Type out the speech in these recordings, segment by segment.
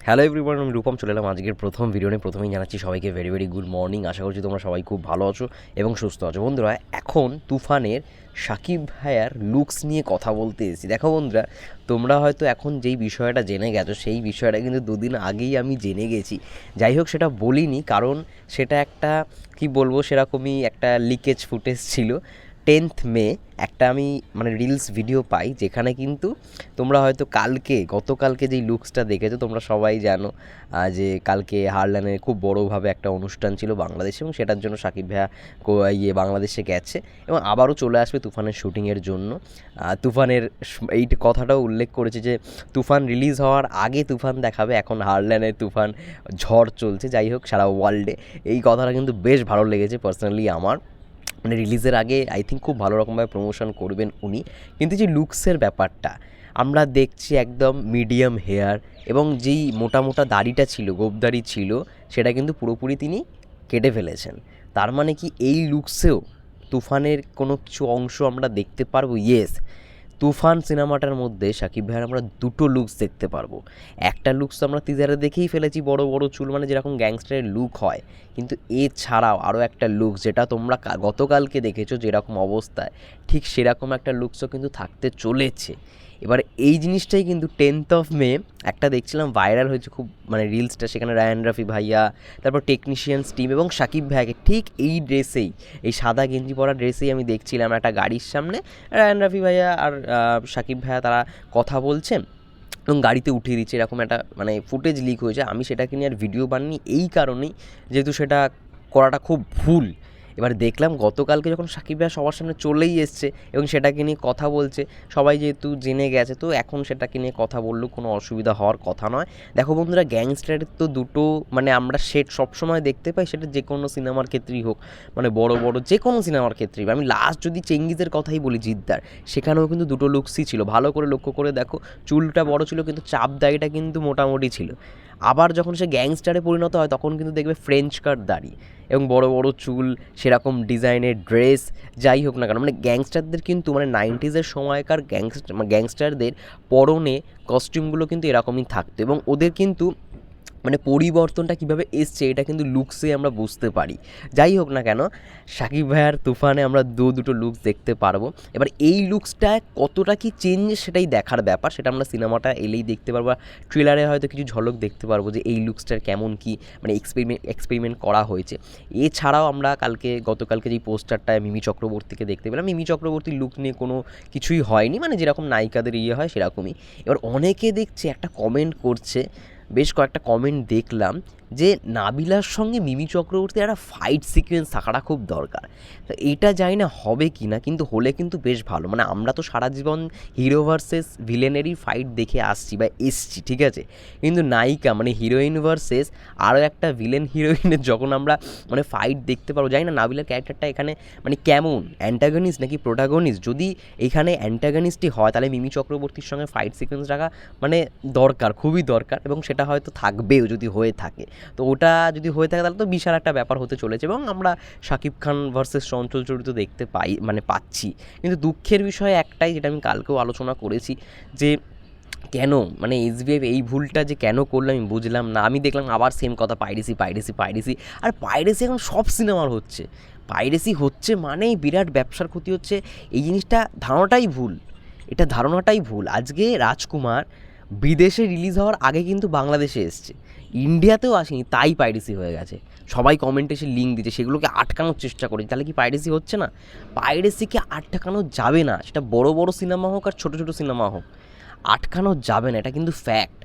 Hello everyone, আমি রূপম চলে এলাম আজকের প্রথম ভিডিও নিয়ে। প্রথমেই জানাচ্ছি সবাইকে ভেরি ভেরি গুড মর্নিং। আশা করছি তোমরা সবাই খুব ভালো আছো এবং সুস্থ আছো। বন্ধুরা, এখন তুফানের সাকিব ভাইয়ার লুকস নিয়ে কথা বলতে এসেছি। দেখো বন্ধুরা, তোমরা হয়তো এখন যেই বিষয়টা জেনে গেছো সেই বিষয়টা কিন্তু দুদিন আগেই আমি জেনে গেছি। যাই হোক, সেটা বলিনি কারণ সেটা একটা কি বলবো, সেরকমই একটা লিকেজ ফুটেজ ছিল। 10th মে একটা আমি রিলস ভিডিও পাই, যেখানে কিন্তু তোমরা হয়তো গতকালকে যেই লুকসটা দেখেছো তোমরা সবাই জানো যে কালকে হারলানে খুব বড়োভাবে একটা অনুষ্ঠান ছিল বাংলাদেশে, এবং সেটার জন্য সাকিব ভাইয়া বাংলাদেশে গেছে এবং আবারও চলে আসবে তুফানের শ্যুটিংয়ের জন্য। তুফানের এই কথাটাও উল্লেখ করেছে যে তুফান রিলিজ হওয়ার আগে তুফান দেখাবে। এখন হারলানের তুফান ঝড় চলছে। যাই হোক, সারা ওয়ার্ল্ডে এই কথাটা কিন্তু বেশ ভালো লেগেছে পার্সোনালি আমার। রিলিজের আগে আই থিঙ্ক খুব ভালো রকমভাবে প্রমোশন করবেন উনি। কিন্তু যে লুকসের ব্যাপারটা আমরা দেখছি, একদম মিডিয়াম হেয়ার এবং যেই মোটা মোটা দাড়িটা ছিল, গোঁফদাড়ি ছিল, সেটা কিন্তু পুরোপুরি তিনি কেটে ফেলেছেন। তার মানে কি এই লুকসেও তুফানের কোনো কিছু অংশ আমরা দেখতে পারবো? ইয়েস, তুফান সিনেমাটার মধ্যে সাকিব ভাইয়ের আমরা দুটো লুকস দেখতে পারবো। একটা লুকস তো আমরা টিজারে দেখেই ফেলেছি, বড় বড় চুল, যেরকম গ্যাংস্টারের লুক হয়। কিন্তু এছাড়াও আরও একটা লুকস, যেটা তোমরা গতকালকে দেখেছো যেরকম অবস্থায়, ঠিক সেরকম একটা লুকসও কিন্তু থাকতে চলেছে। এবার এই জিনিসটাই কিন্তু 10th মে একটা দেখছিলাম ভাইরাল হয়েছে খুব, রিলসটা, সেখানে রায়ান রাফি ভাইয়া, তারপর টেকনিশিয়ানস টিম এবং সাকিব ভাইয়াকে ঠিক এই ড্রেসেই, এই সাদা গেঞ্জি পরা ড্রেসেই আমি দেখছিলাম একটা গাড়ির সামনে। রায়ান রাফি ভাইয়া আর সাকিব ভাইয়া তারা কথা বলছে এবং গাড়িতে উঠিয়ে দিচ্ছে, এরকম একটা ফুটেজ লিক হয়েছে। আমি সেটাকে নিয়ে আর ভিডিও বানিয়ে এই কারণেই, যেহেতু সেটা করাটা খুব ভুল। এবার দেখলাম গতকালকে যখন সাকিব ভাইয়া সবার সামনে চলেই এসছে এবং সেটাকে নিয়ে কথা বলছে, সবাই যেহেতু জেনে গেছে, তো এখন সেটাকে নিয়ে কথা বললেও কোনো অসুবিধা হওয়ার কথা নয়। দেখো বন্ধুরা, গ্যাংস্টারের তো দুটো আমরা সেট সবসময় দেখতে পাই, সেটা যে কোনো সিনেমার ক্ষেত্রেই হোক, বড় বড় যে কোনো সিনেমার ক্ষেত্রেই। আমি লাস্ট যদি চেঙ্গিজের কথাই বলি, জিদ্দার, সেখানেও কিন্তু দুটো লুকসই ছিল। ভালো করে লক্ষ্য করে দেখো, চুলটা বড় ছিল কিন্তু চাপ দাড়িটা কিন্তু মোটামুটি ছিল। আবার যখন সে গ্যাংস্টারে পরিণত হয় তখন কিন্তু দেখবে ফ্রেঞ্চ কাট দাড়ি এবং বড় বড় চুল, সেরকম ডিজাইনের ড্রেস। যাই হোক না কেন, গ্যাংস্টারদের কিন্তু 90s সময়কার গ্যাংস্টারদের পরনে কস্টিউমগুলো কিন্তু এরকমই থাকতো এবং ওদের কিন্তু পরিবর্তনটা কীভাবে এসছে এটা কিন্তু লুকসে আমরা বুঝতে পারি। যাই হোক না কেন, সাকিব ভাইয়ার তুফানে আমরা দুটো লুকস দেখতে পারবো। এবার এই লুকসটা কতটা কি চেঞ্জ সেটাই দেখার ব্যাপার, সেটা আমরা সিনেমাটা এলেই দেখতে পারবো। ট্রেলারে হয়তো কিছু ঝলক দেখতে পারবো যে এই লুকসটার কেমন কি এক্সপেরিমেন্ট করা হয়েছে। এছাড়াও আমরা গতকালকে যেই পোস্টারটায় মিমি চক্রবর্তীকে দেখতে পেলাম, মিমি চক্রবর্তীর লুক নিয়ে কোনো কিছুই হয়নি, যেরকম নায়িকাদের হয় সেরকমই। এবার অনেকে দেখছে, একটা কমেন্ট করছে, বেশ কয়েকটা কমেন্ট দেখলাম যে নাবিলার সঙ্গে মিমি চক্রবর্তীর একটা ফাইট সিকোয়েন্স থাকাটা খুব দরকার। তো এটা জানি না হবে কি না, কিন্তু হলে কিন্তু বেশ ভালো। আমরা তো সারা জীবন হিরো ভার্সেস ভিলেনেরই ফাইট দেখে আসছি বা এসছি, ঠিক আছে, কিন্তু নায়িকা হিরোইন ভার্সেস আরও একটা ভিলেন হিরোইনের যখন আমরা ফাইট দেখতে পারবো, জানি না নাবিলার ক্যারেক্টারটা এখানে কেমন, অ্যান্টাগনিস্ট নাকি প্রোটাগনিস্ট। যদি এখানে অ্যান্টাগনিস্টই হয় তাহলে মিমি চক্রবর্তীর সঙ্গে ফাইট সিকোয়েন্স রাখা দরকার, খুবই দরকার, এবং সেটা হয়তো থাকবেও যদি হয়ে থাকে। তো ওটা যদি হয়ে থাকে তাহলে তো বিশাল একটা ব্যাপার হতে চলেছে এবং আমরা শাকিব খান ভার্সেস চঞ্চল চরিত্র দেখতে পাচ্ছি। কিন্তু দুঃখের বিষয় একটাই, যেটা আমি কালকেও আলোচনা করেছি, যে কেন এসবিএফ এই ভুলটা যে কেন করলো আমি বুঝলাম না। আমি দেখলাম আবার সেম কথা, পাইরেসি পাইরেসি পাইরেসি। আর পাইরেসি এখন সব সিনেমার হচ্ছে, পাইরেসি হচ্ছে মানেই বিরাট ব্যবসার ক্ষতি হচ্ছে। এই জিনিসটা ধারণাটাই ভুল। আজকে রাজকুমার বিদেশে রিলিজ হওয়ার আগে কিন্তু বাংলাদেশে এসছে, ইন্ডিয়াতেও আসেনি, তাই পাইরেসি হয়ে গেছে। সবাই কমেন্টে এসে লিঙ্ক দিচ্ছে, সেগুলোকে আটকানোর চেষ্টা করেছে। তাহলে কি পাইরেসি হচ্ছে না? পাইরেসিকে আটকানো যাবে না, সেটা বড় বড় সিনেমা হোক আর ছোটো ছোটো সিনেমা হোক, আটকানো যাবে না, এটা কিন্তু ফ্যাক্ট।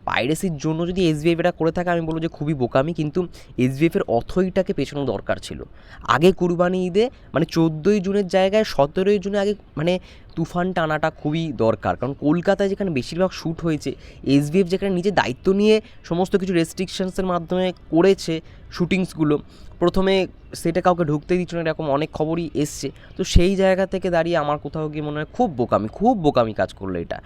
পাইরেসির জন্য যদি এসবিএফ এটা করে থাকে, আমি বলবো যে খুবই বোকামি। কিন্তু এসবিএফের অথরিটাকে পেছানো দরকার ছিল আগে। কুরবানি ঈদে 14ই জুনের জায়গায় 17ই জুনে আগে তুফানটা আনাটা খুবই দরকার। কারণ কলকাতায় যেখানে বেশিরভাগ শ্যুট হয়েছে, এসবিএফ যেখানে নিজে দায়িত্ব নিয়ে সমস্ত কিছু রেস্ট্রিকশনসের মাধ্যমে করেছে শুটিংসগুলো, প্রথমে সেটা কাউকে ঢুকতে দিচ্ছিল না, এরকম অনেক খবরই এসছে। তো সেই জায়গা থেকে দাঁড়িয়ে আমার কোথাও গিয়ে মনে হয় খুব বোকামি কাজ করলো এটা।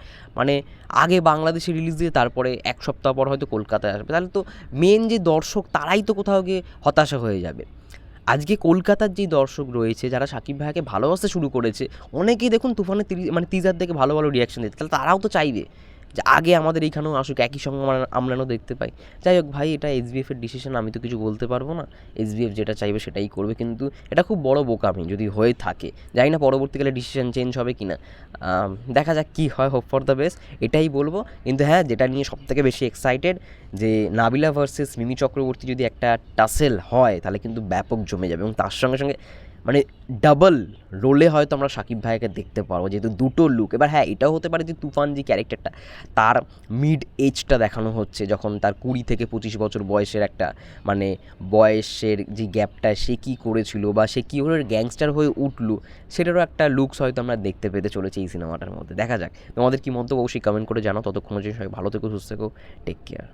আগে বাংলাদেশে রিলিজ দিয়ে তারপরে এক সপ্তাহ পর হয়তো কলকাতায় আসবে, তাহলে তো মেন যে দর্শক তারাই তো কোথাও গিয়ে হতাশা হয়ে যাবে। আজকে কলকাতার যেই দর্শক রয়েছে, যারা সাকিব ভাইয়াকে ভালোবাসতে শুরু করেছে, অনেকেই দেখুন তুফানের টিজার দেখে ভালো ভালো রিয়াকশন দিচ্ছে, তাহলে তারাও তো চাইবে যে আগে আমাদের এইখানেও আসুক, একই সঙ্গে আমরা দেখতে পাই। যাই হোক ভাই, এটা এসবিএফের ডিসিশন, আমি তো কিছু বলতে পারবো না। এসবিএফ যেটা চাইবে সেটাই করবে, কিন্তু এটা খুব বড় বোকামি যদি হয়ে থাকে। জানি না পরবর্তীকালে ডিসিশন চেঞ্জ হবে কি না, দেখা যাক কী হয়, হোপ ফর দ্য বেস্ট, এটাই বলবো। কিন্তু হ্যাঁ, যেটা নিয়ে সবথেকে বেশি এক্সাইটেড, যে নাবিলা ভার্সেস মিমি চক্রবর্তী যদি একটা টাসেল হয় তাহলে কিন্তু ব্যাপক জমে যাবে, এবং তার সঙ্গে সঙ্গে মানে ডাবল রোলে হয়তো আমরা সাকিব ভাইয়াকে দেখতে পারবো, যেহেতু দুটো লুক। এবার হ্যাঁ, এটাও হতে পারে যে তুফান যে ক্যারেক্টারটা, তার মিড এজটা দেখানো হচ্ছে, যখন তার 20 থেকে 25 বছর বয়সের একটা মানে বয়সের যে গ্যাপটা, সে কী করেছিল বা সে কী করে গ্যাংস্টার হয়ে উঠলো, সেটারও একটা লুকস হয়তো আমরা দেখতে পেতে চলেছি এই সিনেমাটার মধ্যে। দেখা যাক, তোমাদের কি মন্তব্য অবশ্যই কমেন্ট করে জানাও। ততক্ষণ সবাই ভালো থেকো, সুস্থ থেকো, টেক কেয়ার।